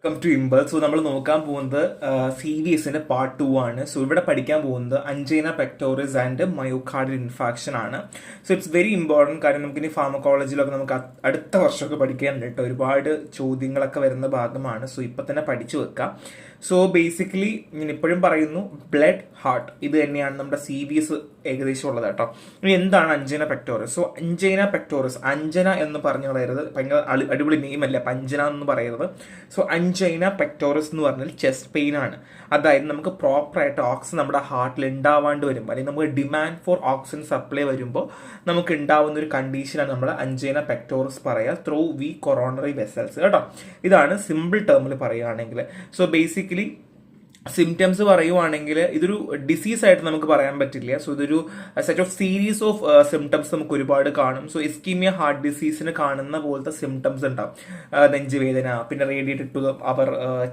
Welcome to ഇമ്പൾ. So നമ്മൾ നോക്കാൻ പോകുന്നത് CVSന്റെ പാർട്ട് 2 ആണ്. സോ ഇവിടെ പഠിക്കാൻ പോകുന്നത് അഞ്ജൈന പെക്ടോറിസ് ആൻഡ് മയോകാർഡിയൽ ഇൻഫാക്ഷൻ ആണ്. So it's very important. കാരണം നമുക്ക് ഇനി ഫാർമക്കോളജിയിലൊക്കെ നമുക്ക് അടുത്ത വർഷമൊക്കെ പഠിക്കാനുണ്ട് കേട്ടോ. ഒരുപാട് ചോദ്യങ്ങളൊക്കെ വരുന്ന ഭാഗമാണ്. സോ ഇപ്പം തന്നെ പഠിച്ചു വെക്കാം. സോ ബേസിക്കലി ഞാൻ ഇപ്പോഴും പറയുന്നു, ബ്ലഡ് ഹാർട്ട് ഇത് തന്നെയാണ് നമ്മുടെ CVS ഏകദേശം ഉള്ളത് കേട്ടോ. ഇനി എന്താണ് അഞ്ജൈന പെക്ടോറിസ്? സോ അഞ്ജൈന പെക്ടോറിസ്, അഞ്ജന എന്ന് പറഞ്ഞു കളയരുത്, ഭയങ്കര അടിപൊളി നെയിം അല്ല അഞ്ജന എന്ന് പറയരുത്. സോ അഞ്ജൈന പെക്ടോറിസ് എന്ന് പറഞ്ഞാൽ ചെസ്റ്റ് പെയിൻ ആണ്. അതായത് നമുക്ക് പ്രോപ്പറായിട്ട് ഓക്സിജൻ നമ്മുടെ ഹാർട്ടിൽ ഉണ്ടാവാണ്ട് വരുമ്പോൾ, അല്ലെങ്കിൽ നമുക്ക് ഡിമാൻഡ് ഫോർ ഓക്സിജൻ സപ്ലൈ വരുമ്പോൾ നമുക്ക് ഉണ്ടാവുന്ന ഒരു കണ്ടീഷനാണ് നമ്മൾ അഞ്ജൈന പെക്ടോറിസ് പറയുക, ത്രൂ വീക്ക് കൊറോണറി വെസൽസ് കേട്ടോ. ഇതാണ് സിമ്പിൾ ടേമിൽ പറയുകയാണെങ്കിൽ. സോ ബേസിക്കലി സിംറ്റംസ് പറയുവാണെങ്കിൽ ഇതൊരു ഡിസീസ് ആയിട്ട് നമുക്ക് പറയാൻ പറ്റില്ല. സോ ഇതൊരു set of series of symptoms നമുക്ക് ഒരുപാട് കാണും. സോ ഇസ്കീമിയ ഹാർട്ട് ഡിസീസിന് കാണുന്ന പോലത്തെ സിംറ്റംസ് ഉണ്ടാവും. നെഞ്ചുവേദന, പിന്നെ റേഡിയേറ്റഡ് ടു അവർ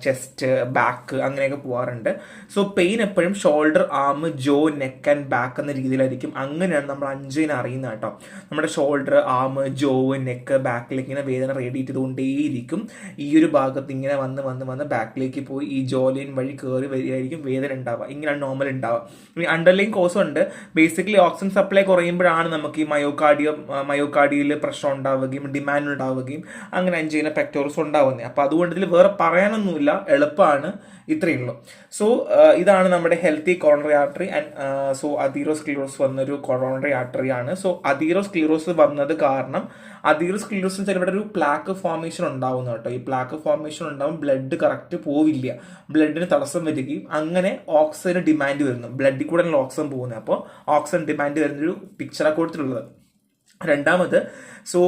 ചെസ്റ്റ്, ബാക്ക്, അങ്ങനെയൊക്കെ പോകാറുണ്ട്. സോ പെയിൻ എപ്പോഴും shoulder, arm, jaw, neck and back എന്ന രീതിയിലായിരിക്കും. അങ്ങനെയാണ് നമ്മൾ അഞ്ജൈന അറിയുന്നത് കേട്ടോ. നമ്മുടെ ഷോൾഡർ, ആം, ജോ, നെക്ക്, ബാക്കിലേക്ക് ഇങ്ങനെ വേദന റേഡിയേറ്റ് ചെയ്തുകൊണ്ടേയിരിക്കും. ഈ ഒരു ഭാഗത്ത് ഇങ്ങനെ വന്ന് ബാക്കിലേക്ക് പോയി ഈ ജോലൈൻ വഴി വരികയായിരിക്കും വേദന ഉണ്ടാവുക. ഇങ്ങനെയാണ് നോർമൽ ഉണ്ടാവുക. ഇനി അണ്ടർലൈൻ കോസും ഉണ്ട്. ബേസിക്കലി ഓക്സിജൻ സപ്ലൈ കുറയുമ്പോഴാണ് നമുക്ക് ഈ മയോകാർഡിയയിൽ പ്രശ്നം ഉണ്ടാവുകയും ഡിമാൻഡ് ഉണ്ടാവുകയും അങ്ങനെ അഞ്ജൈന പെക്ടോറിസ് ഉണ്ടാവുന്നത്. അപ്പോൾ അതുകൊണ്ട് ഇതിൽ വേറെ പറയാനൊന്നുമില്ല, എളുപ്പമാണ്, ഇത്രയേ ഉള്ളൂ. സോ ഇതാണ് നമ്മുടെ healthy coronary artery. And so atherosclerosis വന്നൊരു കൊറോണറി ആർട്ടറി ആണ്. സോ അതീറോസ്ക്ലീറോസ് വന്നത് കാരണം അതീറോസ്ക്ലീറോസിന് വെച്ചാൽ ഇവിടെ ഒരു പ്ലാക്ക് ഫോർമേഷൻ ഉണ്ടാവുന്നു കേട്ടോ. ഈ പ്ലാക്ക് ഫോർമേഷൻ ഉണ്ടാവും, ബ്ലഡ് കറക്റ്റ് പോവില്ല, ബ്ലഡിന് തടസ്സം വരികയും അങ്ങനെ ഓക്സിജന് ഡിമാൻഡ് വരുന്നു. ബ്ലഡിൽ കൂടെ ഓക്സിജൻ പോകുന്നത്, അപ്പോൾ ഓക്സിജൻ ഡിമാൻഡ് വരുന്നൊരു പിക്ചറാണ് കൊടുത്തിട്ടുള്ളത്. രണ്ടാമത്, സോ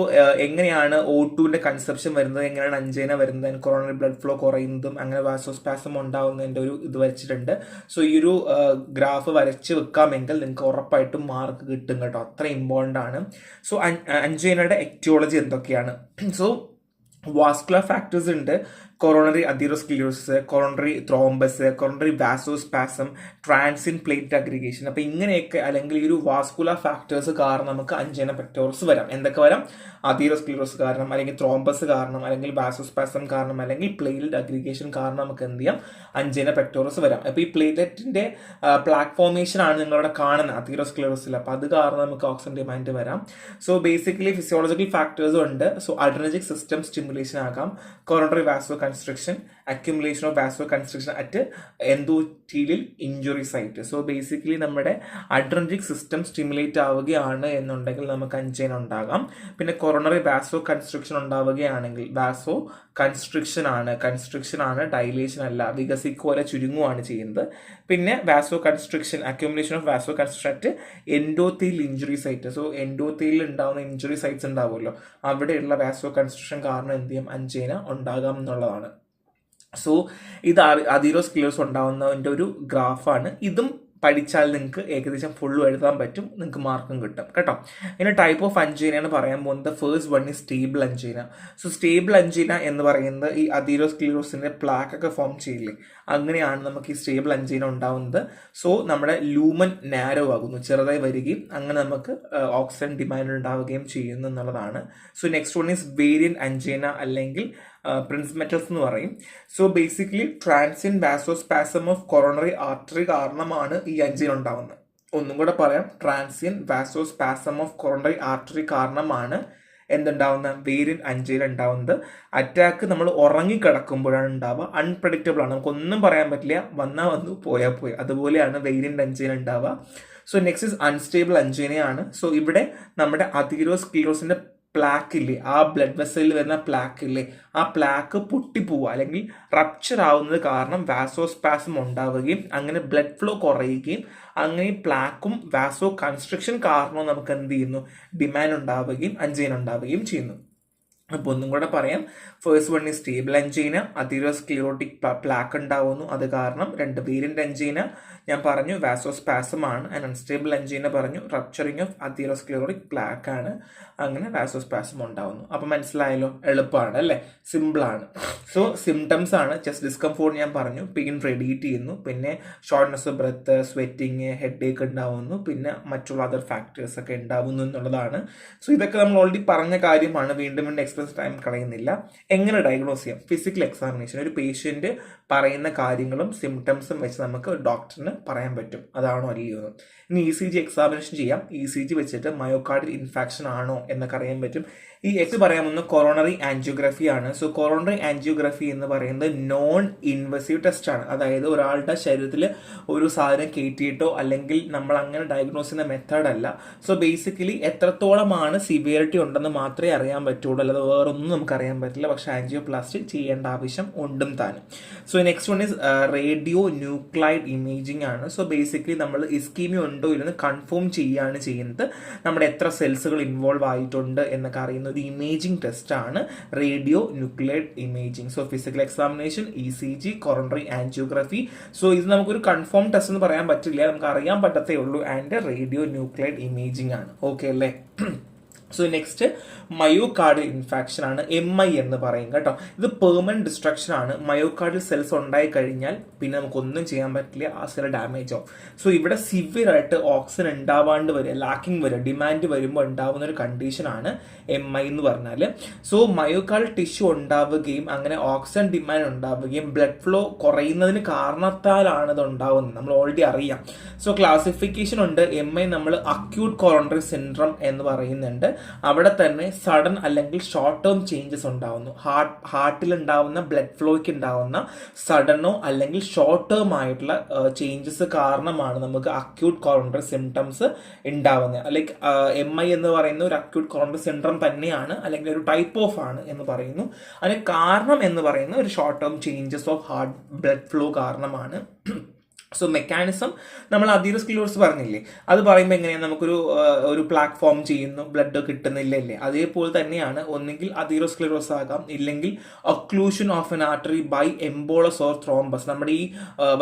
എങ്ങനെയാണ് O2ന്റെ കൺസെപ്ഷൻ വരുന്നത്, എങ്ങനെയാണ് അഞ്ജൈന വരുന്നത്, കൊറോണറി ബ്ലഡ് ഫ്ലോ കുറയുന്നതും അങ്ങനെ വാസോസ്പാസം ഉണ്ടാവുന്നതിൻ്റെ ഒരു ഇത് വരച്ചിട്ടുണ്ട്. സോ ഈ ഒരു ഗ്രാഫ് വരച്ച് വെക്കാമെങ്കിൽ നിങ്ങൾക്ക് ഉറപ്പായിട്ടും മാർക്ക് കിട്ടും കേട്ടോ. അത്ര ഇമ്പോർട്ടൻ്റ് ആണ്. സോ അഞ്ജൈനയുടെ എറ്റിയോളജി എന്തൊക്കെയാണ്? സോ വാസ്കുലർ ഫാക്ടേഴ്സ് ഉണ്ട്. Coronary atherosclerosis, coronary thrombus, coronary vasospasm, transient platelet aggregation. അപ്പോൾ ഇങ്ങനെയൊക്കെ അല്ലെങ്കിൽ ഈ ഒരു വാസ്കുലർ ഫാക്ടേഴ്സ് കാരണം നമുക്ക് അഞ്ജൈന പെക്ടോറിസ് വരാം. എന്തൊക്കെ വരാം? അതീറോസ്ക്ലീറോസ് കാരണം, അല്ലെങ്കിൽ ത്രോംബസ് കാരണം, അല്ലെങ്കിൽ വാസോസ്പാസം കാരണം, അല്ലെങ്കിൽ പ്ലേറ്റ് അഗ്രിഗേഷൻ കാരണം നമുക്ക് എന്ത് ചെയ്യാം? അഞ്ജൈന പെക്ടോറിസ് വരാം. അപ്പോൾ ഈ പ്ലേറ്റ്ലെറ്റിന്റെ പ്ലാക്ക് ഫോർമേഷൻ ആണ് നിങ്ങളിവിടെ കാണുന്നത് അതീറോസ്ക്ലീറോസിൽ. അപ്പോൾ അത് കാരണം നമുക്ക് ഓക്സിജൻ ഡിമാൻഡ് വരാം. സോ ബേസിക്കലി ഫിസിയോളജിക്കൽ ഫാക്ടേഴ്സും ഉണ്ട്. സോ അഡ്രിനർജിക് സിസ്റ്റം സ്റ്റിമുലേഷൻ ആകാം, coronary vasoconstriction, accumulation of vasoconstriction at endothelial injury site. So basically നമ്മുടെ അഡ്രിനർജിക് സിസ്റ്റം സ്റ്റിമുലേറ്റ് ആവുകയാണ് എന്നുണ്ടെങ്കിൽ നമുക്ക് അഞ്ജൈന ഉണ്ടാകാം. പിന്നെ കൊറോണറി വാസോ കൺസ്ട്രക്ഷൻ ഉണ്ടാവുകയാണെങ്കിൽ, വാസോ കൺസ്ട്രക്ഷൻ ആണ്, ഡൈലേഷൻ അല്ല, വികസിക്കുപോലെ ചുരുങ്ങുകയാണ് ചെയ്യുന്നത്. പിന്നെ vasoconstriction, accumulation of vasoconstriction at endothelial injury site. So എൻഡോത്തീലിൽ ഉണ്ടാവുന്ന ഇഞ്ചുറി സൈറ്റ്സ് ഉണ്ടാവുമല്ലോ, അവിടെയുള്ള വാസോ കൺസ്ട്രക്ഷൻ കാരണം എന്ത് ചെയ്യും? അഞ്ജൈന ഉണ്ടാകാം എന്നുള്ളതാണ്. സോ ഇത് അതീറോസ്ക്ലീറോസ് ഉണ്ടാവുന്നതിൻ്റെ ഒരു ഗ്രാഫാണ്. ഇതും പഠിച്ചാൽ നിങ്ങൾക്ക് ഏകദേശം ഫുള്ളും എഴുതാൻ പറ്റും, നിങ്ങൾക്ക് മാർക്കും കിട്ടും കേട്ടോ. ഇനി ടൈപ്പ് ഓഫ് അഞ്ജൈനയാണ് പറയാൻ പോകുന്നത്. First one is stable angina. So stable angina എന്ന് പറയുന്നത് ഈ അതീറോസ്ക്ലീറോസിന്റെ പ്ലാക്ക് ഒക്കെ ഫോം ചെയ്യില്ലേ, അങ്ങനെയാണ് നമുക്ക് ഈ സ്റ്റേബിൾ അഞ്ജൈന ഉണ്ടാവുന്നത്. സോ നമ്മുടെ ലൂമൻ നാരോ ആകുന്നു, ചെറുതായി വരികയും അങ്ങനെ നമുക്ക് ഓക്സിജൻ ഡിമാൻഡ് ഉണ്ടാവുകയും ചെയ്യുന്നു എന്നുള്ളതാണ്. So next one is variant angina, അല്ലെങ്കിൽ പ്രിൻസ് മെറ്റൽസ് എന്ന് പറയും. So basically transient vasospasm of coronary artery കാരണമാണ് ഈ അഞ്ജൈന ഉണ്ടാവുന്നത്. ഒന്നും കൂടെ പറയാം, transient vasospasm of coronary artery കാരണമാണ് എന്തുണ്ടാവുന്ന വേരിയന്റ് അഞ്ജൈന ഉണ്ടാവുന്നത്. അറ്റാക്ക് നമ്മൾ ഉറങ്ങിക്കിടക്കുമ്പോഴാണ് ഉണ്ടാവുക, അൺപ്രഡിക്റ്റബിൾ ആണ്, നമുക്കൊന്നും പറയാൻ പറ്റില്ല, വന്നാൽ വന്നു പോയാൽ പോയി, അതുപോലെയാണ് വേരിയന്റ് അഞ്ജൈന ഉണ്ടാവുക. സോ നെക്സ്റ്റ് ഇസ് അൺസ്റ്റേബിൾ അഞ്ജൈനയാണ്. സോ ഇവിടെ നമ്മുടെ അതീറോസ്ക്ലീറോസിന്റെ പ്ലാക്ക് ഇല്ലേ, ആ ബ്ലഡ് വെസലിൽ വരുന്ന പ്ലാക്ക് ഇല്ലേ, ആ പ്ലാക്ക് പൊട്ടിപ്പോവുക അല്ലെങ്കിൽ റപ്ചർ ആവുന്നത് കാരണം വാസോസ്പാസം ഉണ്ടാവുകയും അങ്ങനെ ബ്ലഡ് ഫ്ലോ കുറയുകയും അങ്ങനെ പ്ലാക്കും വാസോ കൺസ്ട്രക്ഷൻ കാരണവും നമുക്ക് എന്ത് ചെയ്യുന്നു? ഡിമാൻഡ് ഉണ്ടാവുകയും അഞ്ജൈന ഉണ്ടാവുകയും ചെയ്യുന്നു. അപ്പോൾ ഒന്നും കൂടെ പറയാം, ഫേസ്റ്റ് വൺ ഈ സ്റ്റേബിൾ അഞ്ജൈന, അതീറോസ്ക്ലീറോട്ടിക് പ്ലാക്ക് ഉണ്ടാവുന്നു, അത് കാരണം. രണ്ട് വേരിയന്റ് അഞ്ജൈന ഞാൻ പറഞ്ഞു വാസോസ്പാസം ആണ്, ആൻഡ് അൺസ്റ്റേബിൾ അഞ്ജൈന പറഞ്ഞു റപ്ചറിങ് ഓഫ് അതീറോസ്ക്ലീറോട്ടിക് പ്ലാക്ക് ആണ്, അങ്ങനെ വാസോസ്പാസം ഉണ്ടാവുന്നു. അപ്പം മനസ്സിലായല്ലോ, എളുപ്പമാണ് അല്ലേ, സിമ്പിളാണ്. സോ സിംറ്റംസ് ആണ് ചെസ്റ്റ് ഡിസ്കംഫോർട്ട് ഞാൻ പറഞ്ഞു, പെയിൻ റേഡിയേറ്റ് ചെയ്യുന്നു, പിന്നെ shortness of breath, sweating, headache ഉണ്ടാവുന്നു, പിന്നെ മറ്റുള്ള അതർ ഫാക്ടേഴ്സ് ഒക്കെ ഉണ്ടാവുന്നു എന്നുള്ളതാണ്. സോ ഇതൊക്കെ നമ്മൾ ഓൾറെഡി പറഞ്ഞ കാര്യമാണ്, വീണ്ടും വീണ്ടും എക്സ്പെൻസ് ടൈം കളയുന്നില്ല. എങ്ങനെ ഡയഗ്നോസ് ചെയ്യാം? Physical examination. ഒരു പേഷ്യന്റ് പറയുന്ന കാര്യങ്ങളും സിംറ്റംസും വെച്ച് നമുക്ക് ഡോക്ടറിന് പറയാൻ പറ്റും അതാണോ അല്ലയോ. ഇനി ECG എക്സാമിനേഷൻ ചെയ്യാം. ECG വെച്ചിട്ട് മയോകാർഡിയൽ ഇൻഫാക്ഷൻ ആണോ എന്നൊക്കെ അറിയാൻ പറ്റും. ഈ പറയാമെന്ന് കൊറോണറി ആൻജിയോഗ്രഫി ആണ്. സോ കൊറോണറി ആൻജിയോഗ്രഫി എന്ന് പറയുന്നത് നോൺ ഇൻവസീവ് ടെസ്റ്റ് ആണ്. അതായത് ഒരാളുടെ ശരീരത്തിൽ ഒരു സാധനം കയറ്റിയിട്ടോ അല്ലെങ്കിൽ നമ്മൾ അങ്ങനെ ഡയഗ്നോസ് ചെയ്യുന്ന മെത്തേഡ് അല്ല. സോ ബേസിക്കലി എത്രത്തോളമാണ് സിവിയറിറ്റി ഉണ്ടെന്ന് മാത്രമേ അറിയാൻ പറ്റുള്ളൂ, അല്ലാതെ വേറൊന്നും നമുക്ക് അറിയാൻ പറ്റില്ല. പക്ഷെ ആൻജിയോപ്ലാസ്റ്റി ചെയ്യേണ്ട ആവശ്യം ഉണ്ടും താനും. So next one is radio nuclide imaging ആണ്. സോ ബേസിക്കലി നമ്മൾ ഇസ്കീമിയ ഉണ്ടോ ഇല്ലെന്ന് കൺഫേം ചെയ്യുകയാണ് ചെയ്യുന്നത്. നമ്മുടെ എത്ര സെൽസുകൾ ഇൻവോൾവ് ആയിട്ടുണ്ട് എന്നൊക്കെ അറിയുന്ന ഒരു ഇമേജിംഗ് ടെസ്റ്റ് ആണ് radionuclide imaging. So physical examination, ECG, coronary angiography. So ഇത് നമുക്കൊരു കൺഫേം ടെസ്റ്റ് എന്ന് പറയാൻ പറ്റില്ല, നമുക്ക് അറിയാൻ പറ്റത്തേ ഉള്ളൂ. ആൻഡ് റേഡിയോ ന്യൂക്ലിയഡ് ഇമേജിംഗ് ആണ്. ഓക്കെ അല്ലേ? സോ നെക്സ്റ്റ് മയോകാർഡിയൽ ഇൻഫാക്ഷൻ ആണ്, MI എന്ന് പറയും കേട്ടോ. ഇത് പെർമനന്റ് ഡിസ്ട്രക്ഷൻ ആണ്. മയോകാർഡിയൽ സെൽസ് ഉണ്ടായി കഴിഞ്ഞാൽ പിന്നെ നമുക്കൊന്നും ചെയ്യാൻ പറ്റില്ല, ആ സെൽ ഡാമേജ് ആവും. സോ ഇവിടെ സിവിയർ ആയിട്ട് ഓക്സിജൻ ഉണ്ടാവാണ്ട് വരിക, ലാക്കിംഗ് വരിക, ഡിമാൻഡ് വരുമ്പോൾ ഉണ്ടാവുന്ന ഒരു കണ്ടീഷനാണ് MI എന്ന് പറഞ്ഞാൽ. സോ മയോകാർഡിയൽ ടിഷ്യൂ ഉണ്ടാവുകയും അങ്ങനെ ഓക്സിജൻ ഡിമാൻഡ് ഉണ്ടാവുകയും ബ്ലഡ് ഫ്ലോ കുറയുന്നതിന് കാരണത്താലാണ് ഇത് ഉണ്ടാവുന്നത്, നമ്മൾ ഓൾറെഡി അറിയാം. സോ ക്ലാസിഫിക്കേഷൻ ഉണ്ട്. MI നമ്മൾ അക്യൂട്ട് കൊറോണറി സിൻഡ്രം എന്ന് പറയുന്നുണ്ട്. അവിടെ തന്നെ സഡൻ അല്ലെങ്കിൽ ഷോർട്ട് ടേം ചേഞ്ചസ് ഉണ്ടാവുന്നു. ഹാർട്ടിൽ ഉണ്ടാവുന്ന ബ്ലഡ് ഫ്ലോയ്ക്ക് ഉണ്ടാവുന്ന സഡനോ അല്ലെങ്കിൽ ഷോർട്ട് ടേം ആയിട്ടുള്ള ചേഞ്ചസ് കാരണമാണ് നമുക്ക് അക്യൂട്ട് കൊറോണറി സിംറ്റംസ് ഉണ്ടാവുന്നത്. ലൈക്ക് MI എന്ന് പറയുന്ന ഒരു അക്യൂട്ട് കൊറോണറി സിൻഡ്രം തന്നെയാണ്, അല്ലെങ്കിൽ ഒരു ടൈപ്പ് ഓഫ് ആണ് എന്ന് പറയുന്നു. അതിന് കാരണം എന്ന് പറയുന്ന ഒരു short term changes of heart blood flow കാരണമാണ്. സോ മെക്കാനിസം നമ്മൾ അതീറോസ്ക്ലിറോസിസ് പറഞ്ഞില്ലേ, അത് പറയുമ്പോൾ എങ്ങനെയാണ് നമുക്കൊരു പ്ലാറ്റ്ഫോം ചെയ്യുന്നു, ബ്ലഡ് കിട്ടുന്നില്ലല്ലേ, അതേപോലെ തന്നെയാണ് ഒന്നെങ്കിൽ അതീറോസ്ക്ലിറോസിസ് ആകാം, ഇല്ലെങ്കിൽ occlusion of an artery by embolus or thrombus. നമ്മുടെ ഈ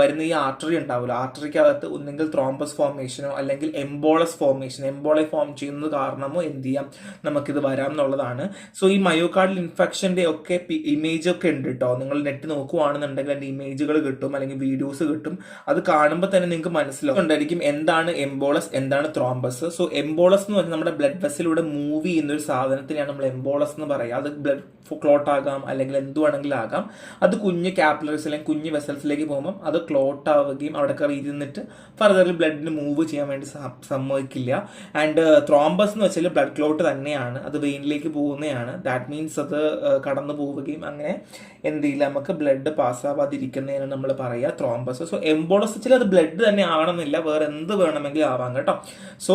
വരുന്ന ഈ ആർട്ടറി ഉണ്ടാവില്ല, ആർട്ടറിക്കകത്ത് ഒന്നെങ്കിൽ ത്രോംബസ് ഫോർമേഷനോ അല്ലെങ്കിൽ എംബോളസ് ഫോർമേഷൻ, എംബോളെ ഫോം ചെയ്യുന്നത് കാരണമോ എന്ത് ചെയ്യാം, നമുക്കിത് വരാം എന്നുള്ളതാണ്. സോ ഈ മയോകാർഡിയൽ ഇൻഫെക്ഷന്റെ ഒക്കെ ഇമേജ് ഒക്കെ ഉണ്ട് കേട്ടോ. നിങ്ങൾ നെറ്റ് നോക്കുവാണെന്നുണ്ടെങ്കിൽ അതിന്റെ ഇമേജുകൾ കിട്ടും, അല്ലെങ്കിൽ വീഡിയോസ് കിട്ടും. അത് കാണുമ്പോൾ തന്നെ നിങ്ങൾക്ക് മനസ്സിലാവുണ്ടായിരിക്കും എന്താണ് എംബോളസ്, എന്താണ് ത്രോംബസ്. സോ എംബോളസ് എന്ന് പറഞ്ഞാൽ നമ്മുടെ ബ്ലഡ് വെസലിലൂടെ മൂവ് ചെയ്യുന്ന ഒരു സാധനത്തിനെയാണ് നമ്മൾ എംബോളസ് എന്ന് പറയുക. അത് ബ്ലഡ് ക്ലോട്ട് ആകാം അല്ലെങ്കിൽ എന്ത് വേണമെങ്കിലും ആകാം. അത് കുഞ്ഞ് കാപ്പിലറീസ് അല്ലെങ്കിൽ കുഞ്ഞ് വെസൽസിലേക്ക് പോകുമ്പോൾ അത് ക്ലോട്ട് ആവുകയും അവിടെ ഇരുന്നിട്ട് ഫർദർ ബ്ലഡിന് മൂവ് ചെയ്യാൻ വേണ്ടി സമ്മതിക്കില്ല. ആൻഡ് ത്രോംബസ് എന്ന് വെച്ചാൽ ബ്ലഡ് ക്ലോട്ട് തന്നെയാണ്, അത് വെയിനിലേക്ക് പോകുന്നതാണ്. ദാറ്റ് മീൻസ് അത് കടന്നു പോവുകയും അങ്ങനെ എന്ത് ചെയ്യില്ല, നമുക്ക് ബ്ലഡ് പാസ്സാവാതിരിക്കുന്നതിനാണ് നമ്മൾ പറയുക ത്രോംബസ്. സോ എംബോളസ് വെച്ചാൽ അത് ബ്ലഡ് തന്നെ ആവണമെന്നില്ല, വേറെ എന്ത് വേണമെങ്കിലും ആവാം കേട്ടോ. സോ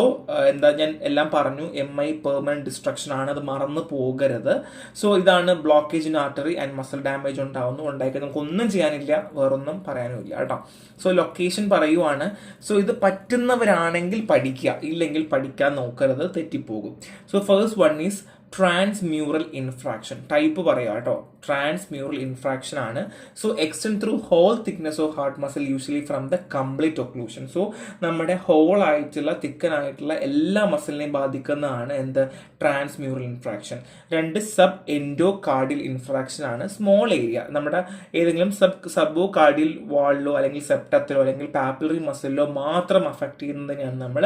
ഞാൻ എല്ലാം പറഞ്ഞു, MI പെർമനന്റ് ഡിസ്ട്രക്ഷൻ ആണ്, അത് മറന്നു പോകരുത്. സോ ഇതാണ് blockage in artery and muscle damage ഉണ്ടായിക്കഴിഞ്ഞാൽ നമുക്ക് ഒന്നും ചെയ്യാനില്ല, വേറൊന്നും പറയാനും ഇല്ല കേട്ടോ. സോ ലൊക്കേഷൻ പറയുവാണ്. സോ ഇത് പറ്റുന്നവരാണെങ്കിൽ പഠിക്കുക, ഇല്ലെങ്കിൽ പഠിക്കാൻ നോക്കരുത്, തെറ്റിപ്പോകും. So first one is transmural infarction. Type പറയാം കേട്ടോ, ട്രാൻസ്മ്യൂറൽ ഇൻഫ്രാക്ഷൻ ആണ്. So extend through whole thickness of heart muscle usually from the complete occlusion. So നമ്മുടെ ഹോൾ ആയിട്ടുള്ള തിക്കനായിട്ടുള്ള എല്ലാ മസിലിനെയും ബാധിക്കുന്നതാണ് എന്ത്, ട്രാൻസ്മ്യൂറൽ ഇൻഫ്രാക്ഷൻ. രണ്ട് സബ് എൻഡോ കാർഡിയൽ ഇൻഫ്രാക്ഷൻ ആണ്. സ്മോൾ ഏരിയ, നമ്മുടെ ഏതെങ്കിലും സബോ കാർഡിയൽ വാളിലോ അല്ലെങ്കിൽ സെപ്റ്റത്തിലോ അല്ലെങ്കിൽ പാപ്പിലറി മസിലിലോ മാത്രം അഫക്ട് ചെയ്യുന്നതിനാണ് നമ്മൾ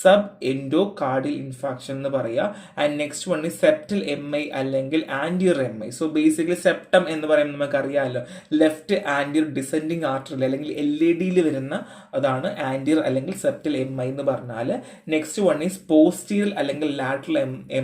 സബ് എൻഡോ കാർഡിയൽ ഇൻഫ്രാക്ഷൻ എന്ന് പറയുക. And next one is septal MI അല്ലെങ്കിൽ ആന്റിയർ MI. സോ ബേസിക്കലി സെപ്റ്റം എന്ന് പറയുമ്പോൾ നമുക്കറിയാമല്ലോ, ലെഫ്റ്റ് ആന്റിയർ ഡിസെൻഡിങ് ആർട്ടറിൽ അല്ലെങ്കിൽ LADയിൽ വരുന്ന അതാണ് ആന്റിയർ അല്ലെങ്കിൽ സെപ്റ്റൽ MI എന്ന് പറഞ്ഞാൽ. നെക്സ്റ്റ് വൺ ഈസ് പോസ്റ്റീരിയൽ അല്ലെങ്കിൽ ലാറ്ററൽ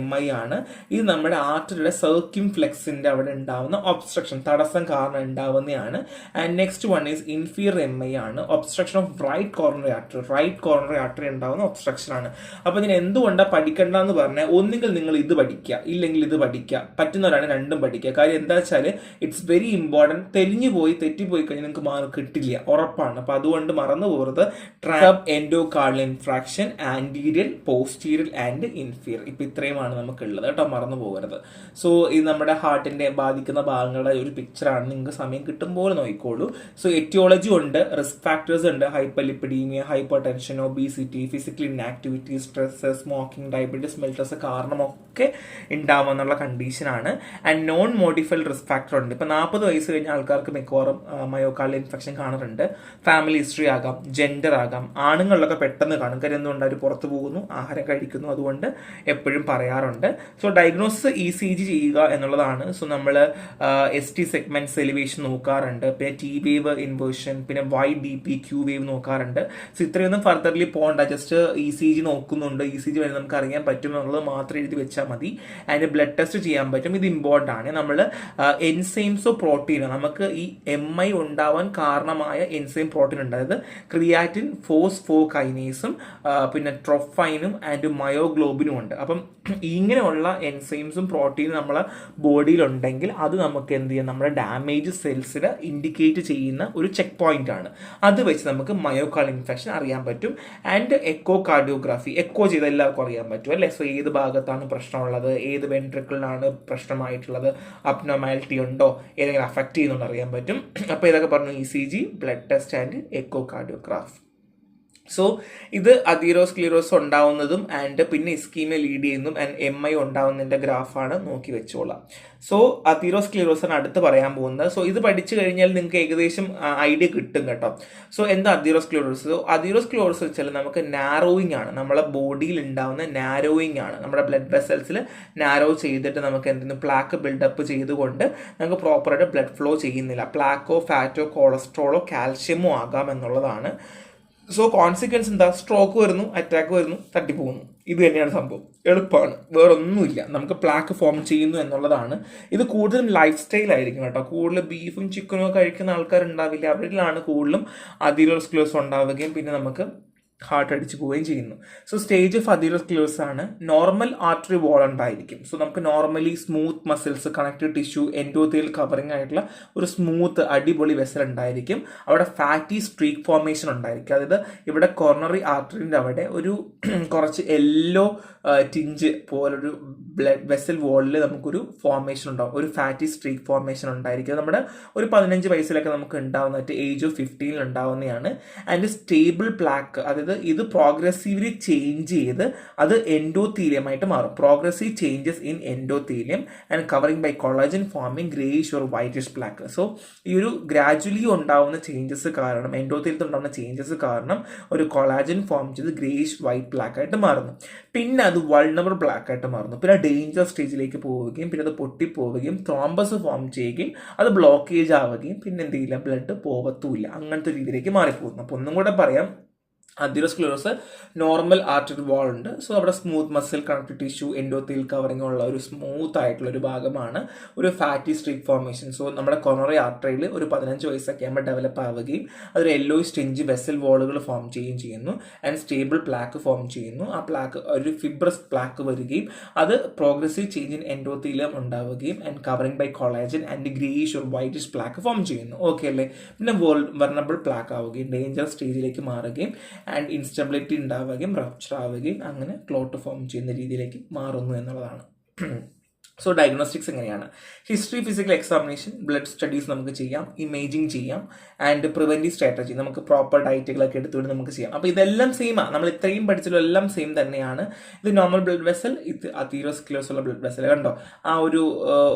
MI ആണ്. ഇത് നമ്മുടെ ആർട്ടറിയുടെ സർക്യൂംഫ്ലെക്സിന്റെ അവിടെ ഉണ്ടാവുന്ന ഒബ്സ്ട്രക്ഷൻ, തടസ്സം കാരണം ഉണ്ടാവുന്നതാണ്. And next one is inferior MI ആണ്, obstruction of right coronary artery ഉണ്ടാവുന്ന ഒബ്സ്ട്രക്ഷൻ ആണ്. അപ്പൊ ഞാൻ എന്തുകൊണ്ടാണ് പഠിക്കേണ്ടതെന്ന് പറഞ്ഞാൽ, ഒന്നുകിൽ നിങ്ങൾ ഇത് പഠിക്കുക, ഇല്ലെങ്കിൽ ഇത് പഠിക്കുക. പറ്റുന്നവരാണ് രണ്ടും പഠിക്കുക. കാര്യം എന്താ വെച്ചാൽ ഇറ്റ്സ് വെരി ഇമ്പോർട്ടൻറ്റ്. തെറ്റിപ്പോയി കഴിഞ്ഞാൽ നിങ്ങൾക്ക് മാർക്ക് കിട്ടില്ല, ഉറപ്പാണ്. അപ്പൊ അതുകൊണ്ട് മറന്നു പോകരുത്. Sub endocardial infarction, anterior, posterior and inferior. ഇപ്പൊ ഇത്രയുമാണ് നമുക്ക് ഉള്ളത് കേട്ടോ, മറന്നു പോകരുത്. സോ ഇത് നമ്മുടെ ഹാർട്ടിന്റെ ബാധിക്കുന്ന ഭാഗങ്ങളുടെ ഒരു പിക്ചറാണ്, നിങ്ങൾക്ക് സമയം കിട്ടുമ്പോൾ നോക്കിക്കോളൂ. സോ എറ്റിയോളജി ഉണ്ട്, റിസ്ക് ഫാക്ടേഴ്സ് ഉണ്ട്, hyperlipidaemia, hypertension, obesity, physical inactivity, stress, smoking, diabetes mellitus കാരണമൊക്കെ ഉണ്ടാവുമെന്നുള്ള കണ്ടീഷനാണ്. And non modified risk factor ഉണ്ട്. ഇപ്പം 40 വയസ്സ് കഴിഞ്ഞ ആൾക്കാർക്ക് മിക്കവാറും മയോകാർഡിയൽ ഇൻഫെക്ഷൻ കാണാറുണ്ട്. ഫാമിലി ഹിസ്റ്ററി ആകാം, ജെൻഡർ ആകാം. ആണുങ്ങളിലൊക്കെ പെട്ടെന്ന് കാണും. കാര്യം എന്തുകൊണ്ട് അവർ പുറത്ത് പോകുന്നു, ആഹാരം കഴിക്കുന്നു, അതുകൊണ്ട് എപ്പോഴും പറയാറുണ്ട്. സോ ഡയഗ്നോസിസ് ECG ചെയ്യുക എന്നുള്ളതാണ്. സോ നമ്മൾ ST സെഗ്മെന്റ്സ് എലിവേഷൻ നോക്കാറുണ്ട്, പിന്നെ T വേവ് ഇൻവേർഷൻ, പിന്നെ YDP Q വേവ് നോക്കാറുണ്ട്. സോ ഇത്രയൊന്നും ഫർദർലി പോകണ്ട, ജസ്റ്റ് ECG നോക്കുന്നുണ്ട്, ECG വഴി നമുക്ക് അറിയാൻ പറ്റും എന്നുള്ളത് മാത്രം എഴുതി വെച്ചാൽ മതി. അതിന് ബ്ലഡ് ടെസ്റ്റ് ചെയ്യാൻ പറ്റും. ഇത് ഇമ്പോർട്ടൻ്റ് ആണ്. നമ്മൾ എൻസൈംസോ പ്രോട്ടീനോ, നമുക്ക് ഈ MI ഉണ്ടാവാൻ കാരണമായ എൻസൈം പ്രോട്ടീൻ ഉണ്ട്. അതായത് ക്രിയാറ്റിൻ, ഫോസ്ഫോകൈനേസും പിന്നെ ട്രോഫൈനും ആൻഡ് മയോഗ്ലോബിനും ഉണ്ട്. അപ്പം ഇങ്ങനെയുള്ള എൻസൈംസും പ്രോട്ടീനും നമ്മളെ ബോഡിയിലുണ്ടെങ്കിൽ അത് നമുക്ക് എന്ത് ചെയ്യാം, നമ്മുടെ ഡാമേജ് സെൽസിനെ ഇൻഡിക്കേറ്റ് ചെയ്യുന്ന ഒരു ചെക്ക് പോയിന്റ് ആണ്. അത് വെച്ച് നമുക്ക് മയോകാർഡിയൽ ഇൻഫെക്ഷൻ അറിയാൻ പറ്റും. ആൻഡ് എക്കോ കാർഡിയോഗ്രാഫി, എക്കോ ചെയ്ത് എല്ലാവർക്കും അറിയാൻ പറ്റും അല്ലേ. സോ ഏത് ഭാഗത്താണ് പ്രശ്നമുള്ളത്, ഏത് വെൻട്രിക്കിളിനാണ് പ്രശ്നമായിട്ടുള്ളത്, അബ്നോർമാലിറ്റി ഉണ്ടോ, ഏതെങ്കിലും അഫക്റ്റ് ചെയ്യുന്നുണ്ടോ അറിയാൻ പറ്റും. അപ്പോൾ ഇതൊക്കെ പറഞ്ഞു ECG, ബ്ലഡ് ടെസ്റ്റ് ആൻഡ് എക്കോ കാർഡിയോഗ്രാഫ്. സോ ഇത് അതീറോസ്ക്ലീറോസ് ഉണ്ടാവുന്നതും ആൻഡ് പിന്നെ ഇസ്കീമിയ ലീഡ് ചെയ്യുന്നതും ആൻഡ് MI ഉണ്ടാവുന്നതിൻ്റെ ഗ്രാഫാണ്, നോക്കി വെച്ചോളാം. സോ അതീറോസ്ക്ലീറോസാണ് അടുത്ത് പറയാൻ പോകുന്നത്. സോ ഇത് പഠിച്ചു കഴിഞ്ഞാൽ നിങ്ങൾക്ക് ഏകദേശം ഐഡിയ കിട്ടും കേട്ടോ. സോ എന്താ അതീറോസ്ക്ലീറോസ്? സോ അതീറോസ്ക്ലീറോസ് വെച്ചാൽ നമുക്ക് നാരോയിങ് ആണ്, നമ്മളെ ബോഡിയിൽ ഉണ്ടാവുന്ന നാരോയിങ് ആണ്. നമ്മുടെ ബ്ലഡ് വെസൽസിൽ നാരോ ചെയ്തിട്ട് നമുക്ക് എന്തെങ്കിലും പ്ലാക്ക് ബിൽഡപ്പ് ചെയ്തുകൊണ്ട് നമുക്ക് പ്രോപ്പറായിട്ട് ബ്ലഡ് ഫ്ലോ ചെയ്യുന്നില്ല. പ്ലാക്കോ, ഫാറ്റോ, കൊളസ്ട്രോളോ, കാൽഷ്യമോ ആകാം എന്നുള്ളതാണ്. സോ കോൺസിക്വൻസ് എന്താ? സ്ട്രോക്ക് വരുന്നു, അറ്റാക്ക് വരുന്നു, തട്ടിപ്പോകുന്നു. ഇത് തന്നെയാണ് സംഭവം. എളുപ്പമാണ്, വേറൊന്നുമില്ല. നമുക്ക് പ്ലാക്ക് ഫോം ചെയ്യുന്നു എന്നുള്ളതാണ്. ഇത് കൂടുതലും ലൈഫ് സ്റ്റൈൽ ആയിരിക്കും കേട്ടോ. കൂടുതൽ ബീഫും ചിക്കനും ഒക്കെ കഴിക്കുന്ന ആൾക്കാരുണ്ടാവില്ല, അവരിലാണ് കൂടുതലും അതീറോസ്ക്ലീറോസ് ഉണ്ടാവുകയും പിന്നെ നമുക്ക് ഹാർട്ട് അടിച്ചു പോവുകയും ചെയ്യുന്നു. സോ സ്റ്റേജ് ഓഫ് അതീറോസ്ക്ലീറോസ് ആണ്. നോർമൽ ആർട്ടറി വാൾ ഉണ്ടായിരിക്കും. സോ നമുക്ക് normally smooth muscles, connective tissue, endothelial covering ആയിട്ടുള്ള ഒരു സ്മൂത്ത് അടിപൊളി വെസൽ ഉണ്ടായിരിക്കും. അവിടെ ഫാറ്റി സ്ട്രീക്ക് ഫോർമേഷൻ ഉണ്ടായിരിക്കും. അതായത് ഇവിടെ കോർണറി ആർട്ടറിൻ്റെ അവിടെ ഒരു കുറച്ച് യെല്ലോ ടിഞ്ച് പോലൊരു ബ്ലഡ് വെസൽ വാളിൽ നമുക്കൊരു ഫോർമേഷൻ ഉണ്ടാവും, ഒരു ഫാറ്റി സ്ട്രീക്ക് ഫോർമേഷൻ ഉണ്ടായിരിക്കും. നമ്മുടെ ഒരു 15 വയസ്സിലൊക്കെ നമുക്ക് ഉണ്ടാവുന്നതായിട്ട് ഏജ് ഓഫ് 15 ഉണ്ടാവുന്നതാണ്. ആൻഡ് സ്റ്റേബിൾ പ്ലാക്ക്, അതായത് ഇത് പ്രോഗ്രസീവ്ലി ചേഞ്ച് ചെയ്ത് അത് എൻഡോത്തീലിയമായിട്ട് മാറും. Progressive changes in endothelium and covering by collagen forming greyish or whitish plaque. So ഈ ഒരു ഗ്രാജുവലി ഉണ്ടാവുന്ന ചേഞ്ചസ് കാരണം, എൻഡോത്തീലിയത്തിൽ ഉണ്ടാവുന്ന ചേഞ്ചസ് കാരണം ഒരു കൊളാജൻ ഫോം ചെയ്ത് ഗ്രേയിഷ് വൈറ്റ് പ്ലാക്ക് ആയിട്ട് മാറുന്നു. പിന്നെ അത് വൾണറബിൾ പ്ലാക്ക് ആയിട്ട് മാറുന്നു. പിന്നെ ഡേഞ്ചർ സ്റ്റേജിലേക്ക് പോവുകയും പിന്നെ അത് പൊട്ടിപ്പോവുകയും ത്രോംബസ് ഫോം ചെയ്യുകയും അത് ബ്ലോക്കേജ് ആവുകയും പിന്നെ എന്ത് ചെയ്യില്ല, ബ്ലഡ് പോവത്തുമില്ല. അങ്ങനത്തെ രീതിയിലേക്ക് മാറിപ്പോകുന്നു. അപ്പോൾ ഒന്നും കൂടെ പറയാം, അതീറോസ്ക്ലീറോസ് നോർമൽ ആർട്ടറി വാൾ ഉണ്ട്. സോ അവിടെ smooth muscle, connective tissue, endothelial covering ഉള്ള ഒരു സ്മൂത്ത് ആയിട്ടുള്ള ഒരു ഭാഗമാണ് ഒരു ഫാറ്റി സ്ട്രീക്ക് ഫോർമേഷൻ. സോ നമ്മുടെ കൊറോണറി ആർട്ടറിയിൽ ഒരു 15 വയസ്സൊക്കെ ആകുമ്പോൾ ഡെവലപ്പ് ആവുകയും അതൊരു യെല്ലോ സ്റ്റിഞ്ച് വെസൽ വാളുകൾ ഫോം ചെയ്യുകയും ചെയ്യുന്നു. ആൻഡ് സ്റ്റേബിൾ പ്ലാക്ക് ഫോം ചെയ്യുന്നു. ആ പ്ലാക്ക് ഒരു ഫിബ്രസ് പ്ലാക്ക് വരികയും അത് പ്രോഗ്രസീവ് ചേഞ്ച് ഇൻ എൻഡോത്തീലിയം ഉണ്ടാവുകയും and covering by collagen and greyish or whitish plaque form ചെയ്യുന്നു. ഓക്കെ അല്ലേ? പിന്നെ വൾണറബിൾ പ്ലാക്ക് ആവുകയും ഡേഞ്ചർ സ്റ്റേജിലേക്ക് മാറുകയും ആൻഡ് ഇൻസ്റ്റബിലിറ്റി ഉണ്ടാവുകയും റപ്ചർ ആവുകയും അങ്ങനെ ക്ലോട്ട് ഫോം ചെയ്യുന്ന രീതിയിലേക്ക് മാറുന്നു എന്നുള്ളതാണ്. സോ ഡയഗ്നോസ്റ്റിക്സ് എങ്ങനെയാണ്? History, physical examination, blood studies നമുക്ക് ചെയ്യാം, ഇമേജിങ് ചെയ്യാം ആൻഡ് പ്രിവെന്റീവ് സ്ട്രാറ്റജി, നമുക്ക് പ്രോപ്പർ ഡയറ്റുകളൊക്കെ എടുത്തുകൊണ്ട് നമുക്ക് ചെയ്യാം. അപ്പോൾ ഇതെല്ലാം സെയിമാണ്, നമ്മൾ ഇത്രയും പഠിച്ചല്ലോ, എല്ലാം സെയിം തന്നെയാണ്. ഇത് നോർമൽ ബ്ലഡ് വെസൽ, ഇത് അതീറോസ്ക്ലീറോസ് ഉള്ള ബ്ലഡ് വെസൽ. കണ്ടോ ആ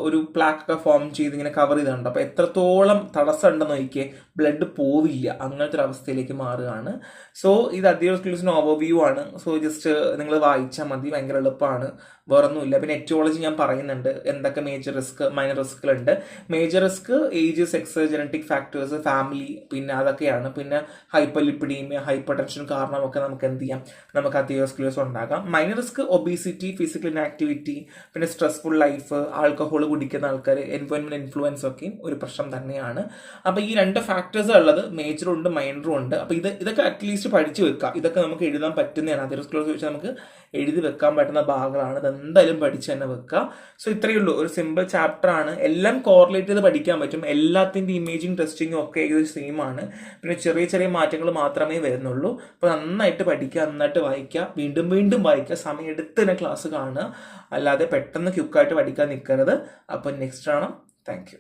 ഒരു പ്ലാക്ക് ഒക്കെ ഫോം ചെയ്ത് ഇങ്ങനെ കവർ ചെയ്തുണ്ടോ? അപ്പോൾ എത്രത്തോളം തടസ്സം ഉണ്ടെന്ന് നോക്കിയേ, ബ്ലഡ് പോവില്ല, അങ്ങനത്തെ ഒരു അവസ്ഥയിലേക്ക് മാറുകയാണ്. സോ ഇത് അതീറോസ്ക്ലീറോസിന് ഓവർവ്യൂ ആണ്. സോ ജസ്റ്റ് നിങ്ങൾ വായിച്ചാൽ മതി, ഭയങ്കര എളുപ്പമാണ്, വേറൊന്നുമില്ല. പിന്നെ എറ്റിയോളജി ഞാൻ പറയുന്നുണ്ട്, എന്തൊക്കെ മേജർ റിസ്ക്, മൈനർ റിസ്കുകളുണ്ട്. Major risk age, sex, genetic factors, family, പിന്നെ അതൊക്കെയാണ്. പിന്നെ ഹൈപ്പർ ലിപ്പിഡീമിയ, ഹൈപ്പർ ടെൻഷൻ കാരണമൊക്കെ നമുക്ക് എന്ത് ചെയ്യാം, നമുക്ക് അതീറോസ്ക്ലീറോസ് ഉണ്ടാകാം. Minor risk obesity, physical inactivity, പിന്നെ സ്ട്രെസ്ഫുൾ ലൈഫ്, ആൽക്കഹോൾ കുടിക്കുന്ന ആൾക്കാർ, എൻവയോൺമെന്റ് ഇൻഫ്ലുവൻസ് ഒക്കെയും ഒരു പ്രശ്നം തന്നെയാണ്. അപ്പോൾ ഈ 2 ഫാക്ടേഴ്സ് ഉള്ളത്, മേജറും ഉണ്ട് മൈനറും ഉണ്ട്. അപ്പോൾ ഇതൊക്കെ അറ്റ്ലീസ്റ്റ് പഠിച്ചു വെക്കാം. ഇതൊക്കെ നമുക്ക് എഴുതാൻ പറ്റുന്നതാണ്. അതീറോസ്ക്ലീറോസ് വെച്ചാൽ നമുക്ക് എഴുതി വെക്കാൻ പറ്റുന്ന ഭാഗമാണ്. എന്തായാലും പഠിച്ച് തന്നെ വെക്കുക. സോ ഇത്രയേ ഉള്ളൂ, ഒരു സിമ്പിൾ ചാപ്റ്റർ ആണ്. എല്ലാം കോറിലേറ്റ് ചെയ്ത് പഠിക്കാൻ പറ്റും. എല്ലാത്തിൻ്റെ ഇമേജിങ്, ടെസ്റ്റിങ്ങും ഒക്കെ ഏകദേശം സെയിം ആണ്. പിന്നെ ചെറിയ ചെറിയ മാറ്റങ്ങൾ മാത്രമേ വരുന്നുള്ളൂ. അപ്പോൾ നന്നായിട്ട് പഠിക്കുക, നന്നായിട്ട് വായിക്കുക, വീണ്ടും വീണ്ടും വായിക്കുക, സമയം എടുത്ത് തന്നെ ക്ലാസ് കാണുക. അല്ലാതെ പെട്ടെന്ന് ക്യുക്കായിട്ട് പഠിക്കാൻ നിൽക്കരുത്. അപ്പോൾ നെക്സ്റ്റ് ആണ്. Thank you.